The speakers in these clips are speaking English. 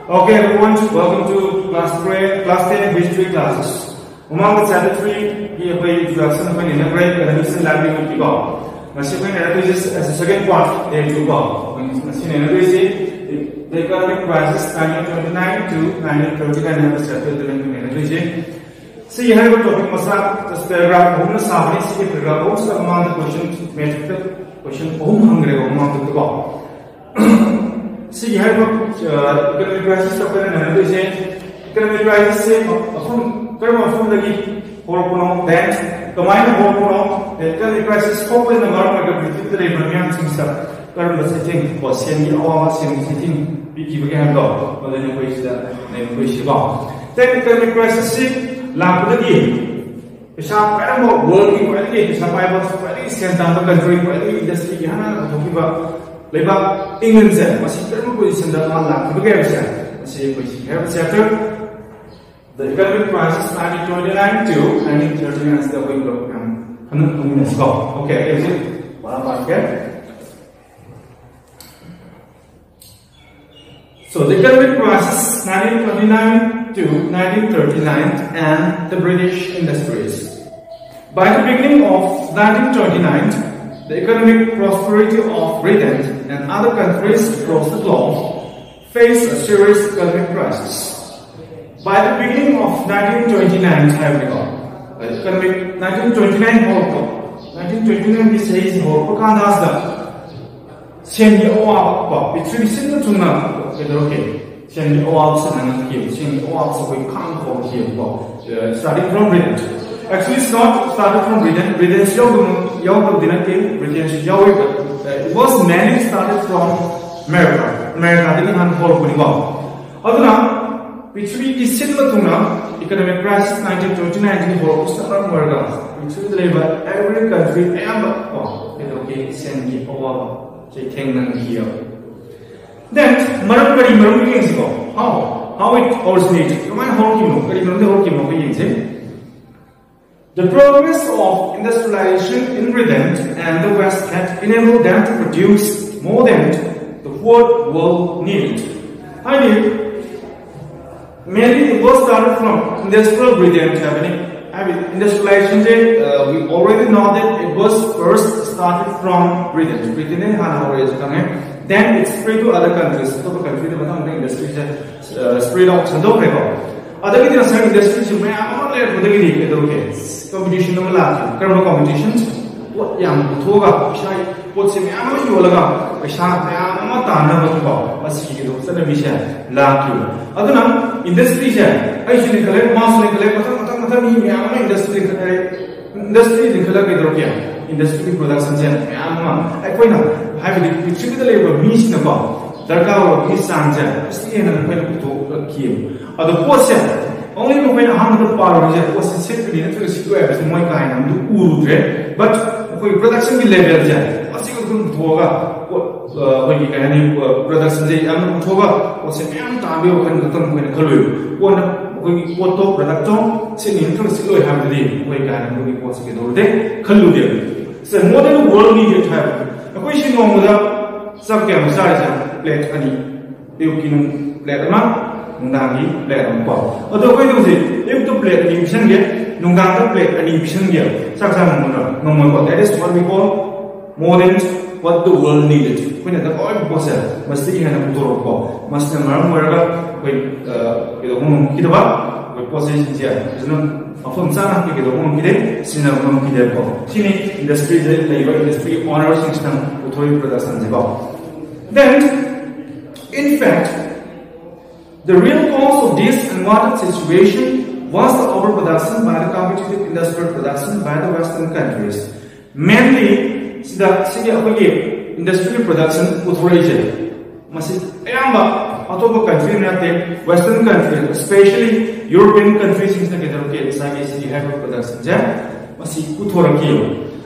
Okay, everyone, welcome to class 10 history classes. Among the chapter 3, we have a introduction of an integrated economics livelihood people. As a second part, they do go. The economic crisis 1929 to 1939 have a chapter the so you have a topic Masa, this paragraph, Home Sabri, see paragraph, also among the questions, made question, hungry among the go. See, you have economic crisis of economic crisis from the hormono, then combine hormono, the economic crisis, hope in the government of the Romanian system. Government setting was sending all sitting, we give again go, but then we wish go. Then economic crisis, Lapudi, the sharp animal working quality, the survivors, sent down the country, quality industry, Yana, to give up. Leba England said, was he terrible position that Allah to get said. See, we have a chapter. The economic crisis 1929 to 1939 is the window. Okay, is it? What about that? So, the economic crisis 1929 to 1939 and the British industries. By the beginning of 1929, the economic prosperity of Britain and other countries across the globe faced a serious economic crisis. By the beginning of 1929, economic 1929 1929 this is propaganda. Send owa between single to now. Send owa send owa so we can't go here. Starting from Britain. Actually, it's not started from Britain. Britain's it was mainly started from America. America didn't have whole between the similar to economic crisis 1929 whole started America. Between the every country and send the over here. Then how it originated. The progress of industrialization in Britain and the West had enabled them to produce more than the world needed. I mean, mainly it was started from industrial Britain happening. Industrialization, we already know that it was first started from Britain. Then it spread to other countries. Industries spread out. Other industries, competition competitions. What young Toga, what's in Amazulaga, a sharp Amatana, a CEO, Sanavisha, Laku. Other industries, I should collect mass industries in Colombia, industry productions, I point out, having distributed labor, means about Darka, his sons, and to kill. Other portion. Only when 100 power was simply into the square to my kind and do Uru, but we production level, what's it going to when you can any production day, I'm Toga was a man time when the tongue when Kalu. What top production, sitting into the square have the day, we can what's it all day, Kalu. So, more than the world needed to have a question on without some kind of size, plate, any, you plate amount. Nungangi plate on pop. Although when you say, if the plate division get, Nunganga plate and division get, no more. That is what we call more than what the world needed. When the oil process must be in a motor, must have a with Kitaba, with positions here. It's not often some people who get Sinam Kidako. Sini industry, labor industry, honor system, authority productions about. Then, in fact, the real cause of this unwanted situation was the overproduction by the competitive industrial production by the Western countries. Mainly, the industrial production authorization. Country, Western countries, especially European countries, in the have production.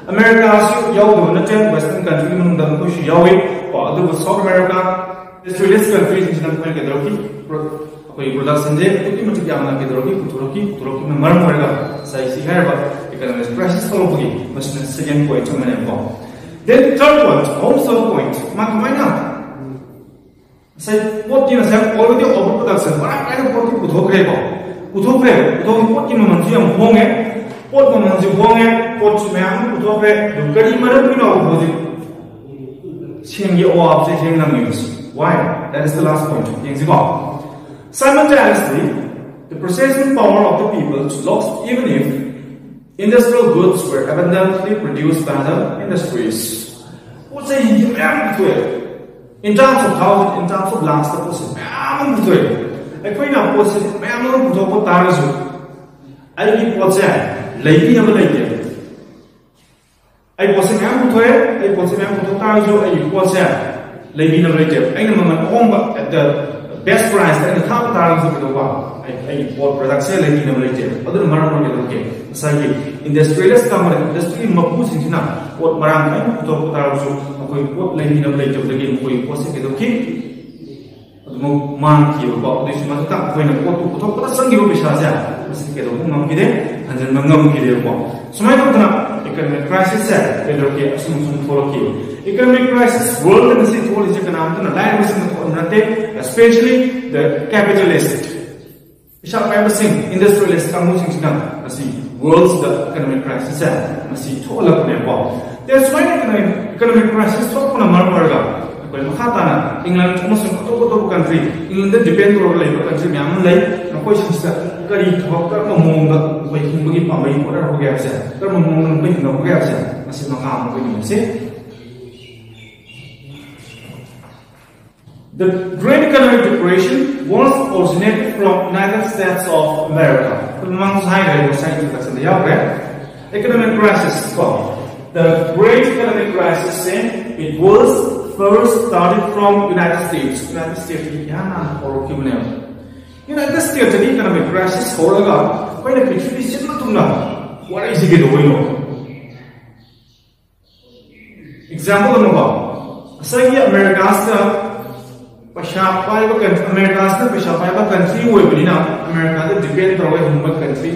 America, Western countries, South America. Industrialist countries in the production economic crisis second point. Then third point, also point, Say what you say already overproduction, but I don't want to talk about. Utope, what you want to hong it, what woman to hong it, what to man, Utope, the very marino was it. Seeing your object in the news. Why? That is the last point. Simultaneously, the purchasing power of the people is lost even if industrial goods were abundantly produced by the industries. What's a in terms of thousands, in terms of lakhs, the person, I find out what's it, man, put up Tarazu. I keep what's that, lady of a lady. I was a man to it, I was a man to Tarazu, I was that, lady of a lady. I am home at the best price and the top Tarazu of the world. I bought products, lady of a lady, other Maran, okay. So, industrialist company, industry Mapus in China, what Maran, put up Tarazu. What lady of late of the game we was it okay? Monkey about this month when a photo put up a Sunday Bishaza, was it a monkey there, and then Mangam Kid. So my economic crisis said, okay, assume for okay. Economic crisis, world and the city is especially the capitalist. Shall I ever sing industrialist coming to see world's the economic crisis said, I see tall up their wall. That's why economic crisis talk on a marker. England almost a country, England depends on the country, young lake, and questions that Gary talk among waking boogie pummy, whatever we have said. There were moments making of gas, as in the harm when you say. The Great Economic Depression was originated from United States of America. Amongst highlighted scientists in the economic crisis called. The Great Economic Crisis, it was first started from United States. United States, United States, the economic crisis, when a picture is similar to now. What is it going on? Example number one. Say America's America's country will be now. America depends on what country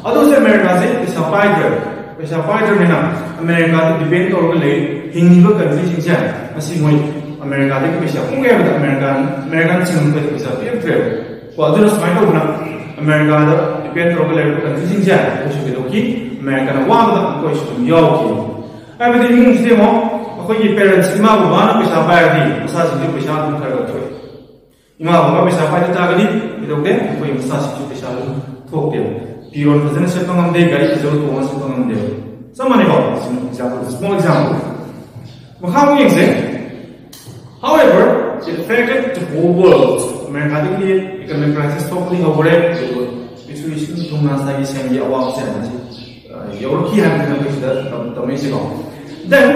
others America is a fighter. Is a fighter now. America depends on the Hindu countries in America is a American single is a peer trade. For others, America depends on the countries in American one question Yoki. Everything means they want. Parents, Ima Bana Pisapadi, Massage Pishan Territory. Ima Pisapadi Tagadi, you don't get when Massage Pishan talk them. Pure presence on the guy is also once on them. Some example, small example. How we say? However, it affected the whole world. American economic crisis totally overlapped between two months and the award ceremony. Your key have the Mexico. Then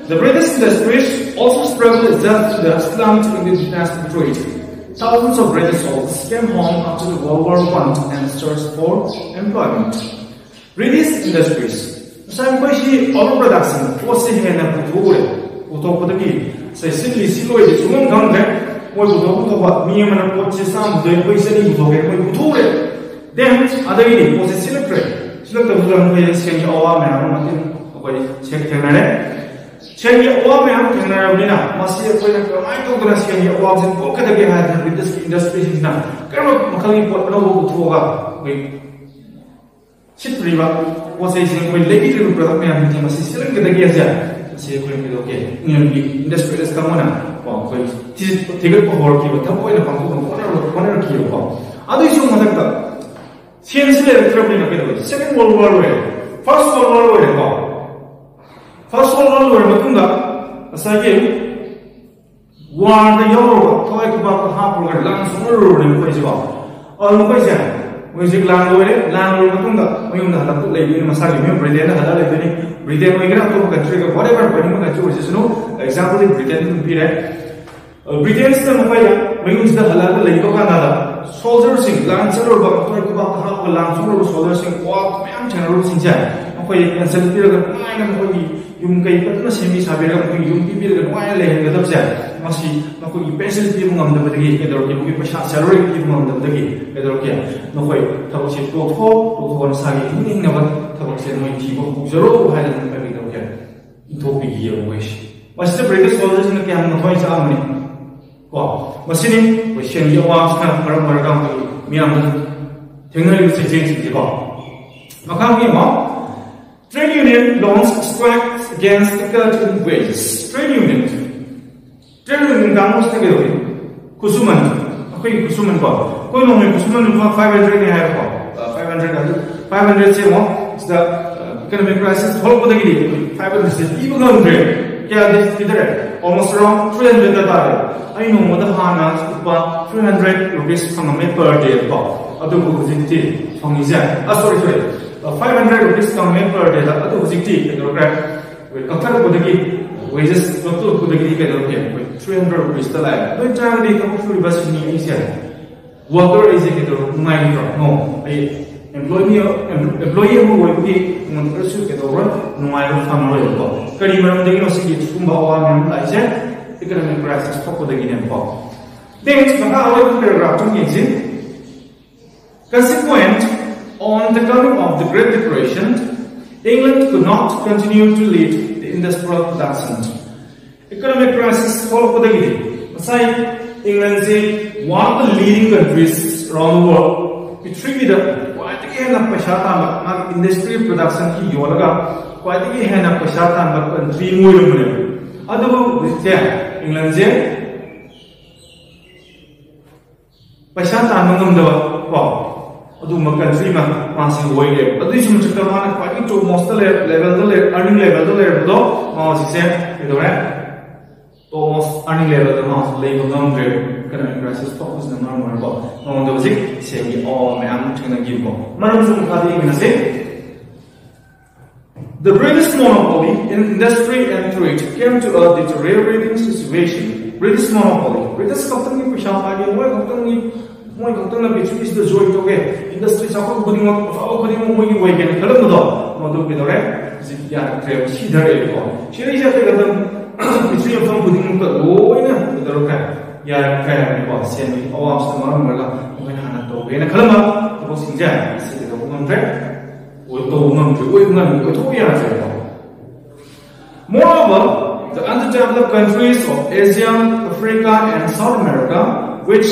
the British industries also struggled against the Islamic international trade. Thousands of British soldiers came home after the World War I and searched for employment. British industries, Sambashi overproduction, was a hand of Utopodaki, say simply Siloi is one country, what Utopova, Miam what some the Western Utopia. Then, other eating was a silk trade. Silk of the Semi Owa, check Semi Owa Canarina, Masia, Michael Semi Owa, and Pocket again with this industry is now. Colonel Macalli put no Toga with Ship River was a when Lady to product and Massi the Gaza, say, okay, industry is coming up. Take it for work, but Tapo and one kilo. Other issue was CNC traveling a bit. Second World War, First World War. First World War Matunda, as I gave, war the Euro, talk about the half of land sooner in Portugal. All the question, music landlord Matunda, we have to lay in Masaki, Britain, Britain, we get to a country, whatever, when you choose, no example in Britain, Britain's the Maya, we use the Halal Lake of Canada, soldiers in Lancer, but talk about the half of land soldiers in walk, man, generals in Jan. And send yung kay patna semi sabi lang yung bibili ka wala lang gadap siya masi nako i-pencil ti mo ngam dabagi kedor ki mo pa salary ti mo ngam dabagi kedor kya nako tawag si to na sagi ning na ba tawag si mo ti mo zero halan pa bitaw kya ito bigiya mo wish Masih British soldiers ni kaya mga toy sa amin. Ko, masih ni, masih ni awam sa marang miyam tinggal si James ko. Maka mo, trade union launch strikes against the cut in wages. Trade union kamu sebagai kusuman, aku kusuman ko. Kau nunggu kusuman cuma 500 ni hari ko. 500 sih mo, sudah economic crisis whole pada gini. 500 sih, ibu kan क्या किधर almost around 300 dollar I know what the hana about 300 rupees from a per day ko adu ko jiti thongi ja sorry 500 rupees from a per day adu jiti ke dora we kathar ko dagi wages to ko dagi ke dora 300 rupees ta la no tang di ko free bus ni isia worker is ke dora ngai no ai employee mo wo ki ngon persu ke dora ngai ro family ko kari maram dagi no sigi kumba awa mem lai je economic crisis ko dagi nem ko then maka awal paragraph 2 is consequent on the coming of the Great Depression England could not continue to lead the industrial production economic crisis ko dagi masai England is one of the leading countries around the world pithri da na paisa ta industry production ki yolaga kwadi hai na paisa ta country mo yumne adu je England je paisa ta ngam da ko adu ma country ma si woi le adu sum chakka ma kwadi to most level the earning level do ma si se do re to most earning level do ma level ngam re economic crisis focus na normal ko on the basic say all man to give ko maram sum khadi na say the British monopoly in industry and trade came to a deteriorating situation. British monopoly British company pisha pagi moi company na bichu is the joy to get industry chakot budi mo moi wai gen kalam do mo do bidore ya trade si dare ko shiri ja te gadam bichu yo budi mo ko loina bidore ka ya kaya ni ko sen ni awam sa maram mala ko na hana to be na kalama to sinja si to ngam tre o to ngam tre o ngam ko to ya tre moreover the underdeveloped countries of Asia, Africa and South America which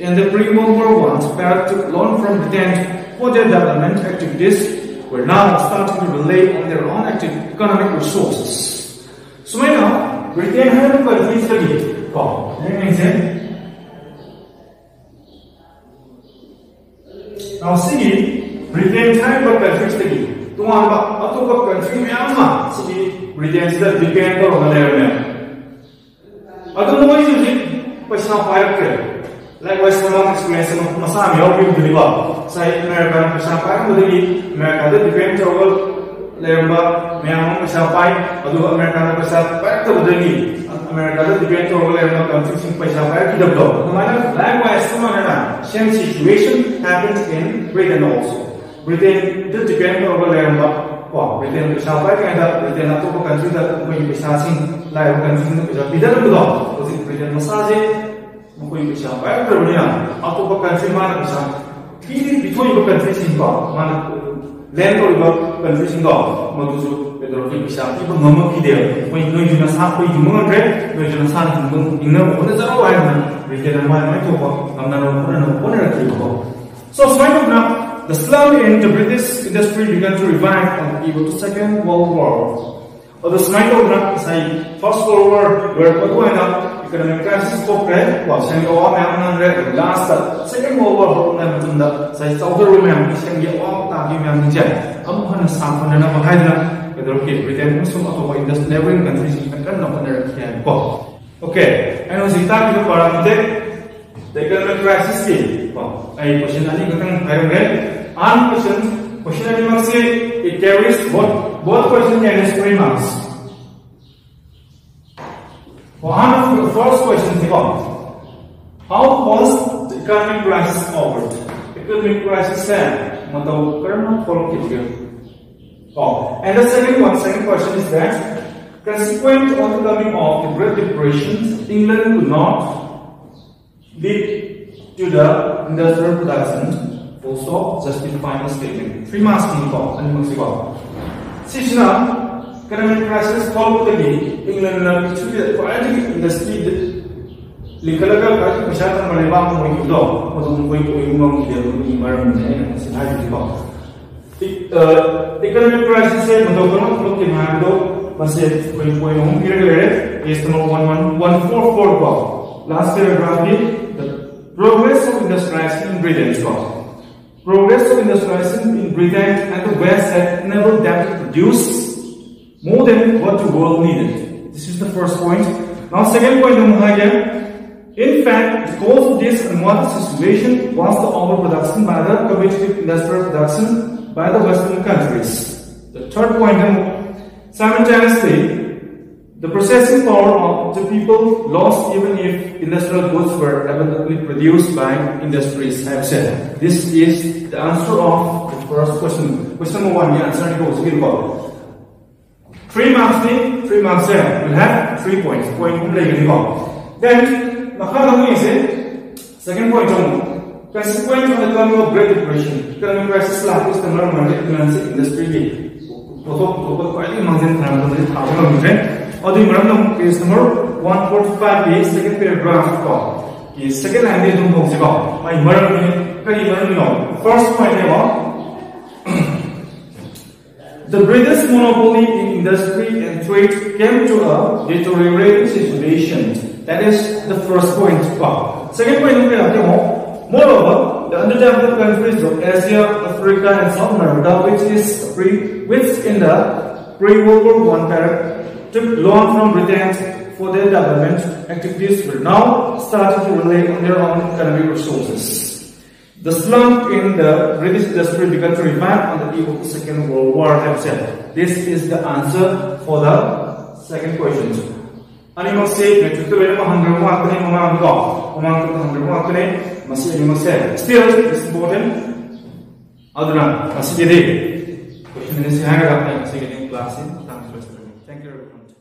in the pre-World War I spared to learn from Britain for their development activities were now starting to rely on their own economic resources so now Britain had countries lagi ko means now see Britain time but countries lagi tuan ba atau ba country myam ma see Britain is depend on the adu no is it paisa pair ke likewise some experience no masa mi obi diliba sai America paisa pair mo dili America depend on lemba myam paisa pair adu America paisa pair to dili America depend on lemba country sing paisa pair ki dabdo likewise some same situation happened in Britain also Britain depend on lemba Britain paisa pair ka Britain ato country da mo paisa sing lai country no paisa bidar do to Britain massage mo ko paisa pair ka niya ato country man paisa kini between country sing ba man land or country sing ba mo to pedro ki paisa ki ba ngam ki de mo no juna sa ko juma ngre no juna sa ngam ingna mo na zaro ai na Britain ma to ba amna no na ki ko so kind of now the slum in the British industry began to revive on the Second World War. Or the smile of First World War, where economic crisis for bread was saying, oh, I'm last Second World War, say, Southern women, saying, oh, I'm jet. I'm going to start on another Hydra, whether Britain, some of the neighboring countries, and kind of an okay, and was talking about the economic crisis. I question any question marks it carries both question and square marks. One of the first questions is how was the economic crisis over? Economic crisis and the second question is that consequent on the coming of the Great Depression, England could not lead to the industrial production full stop justifying the statement 3 marks in call and maximum sishna economic crisis thokpagi England na pithri quality industry likalaga ka pisa tan male ba mo yi do modum koi koi ngom ki de ni maram ne sinai di ba economic crisis se modogono lo ke mando base koi koi ngom ki re is no 1144 ba last paragraph ni the progress of industrialization in Britain is called progress of industrialization in Britain and the West had enabled them to produce more than what the world needed. This is the first point. Now, second point, in fact, the cause of this unwanted situation was the overproduction by the competitive industrial production by the Western countries. The third point, simultaneously, the processing power of the people lost even if industrial goods were abundantly produced by industries, I have said. This is the answer of the first question. Question number 1, the answer goes to 3 marks, 3 marks there. We'll have 3 points. Point then, second point, consequence of the economic of Great Depression. Economic crisis like this, the market industry. Adi maram is number 145 is second paragraph ko. Is second line de dum bong se ko. Mai maram ni kari maram no. First point ne ba. The British monopoly in industry and trade came to a deteriorating situation. That is the first point ko. Second point ne ba mo. Moreover, the underdeveloped countries of Asia, Africa, and South America, which in the pre-World War I period took loan from Britain for their development activities, will now start to rely on their own economic resources. The slump in the British industry began to revive on the eve of the Second World War, I have said. This is the answer for the second question. Animal say, still it's important. Other than question in class. Thank you very much.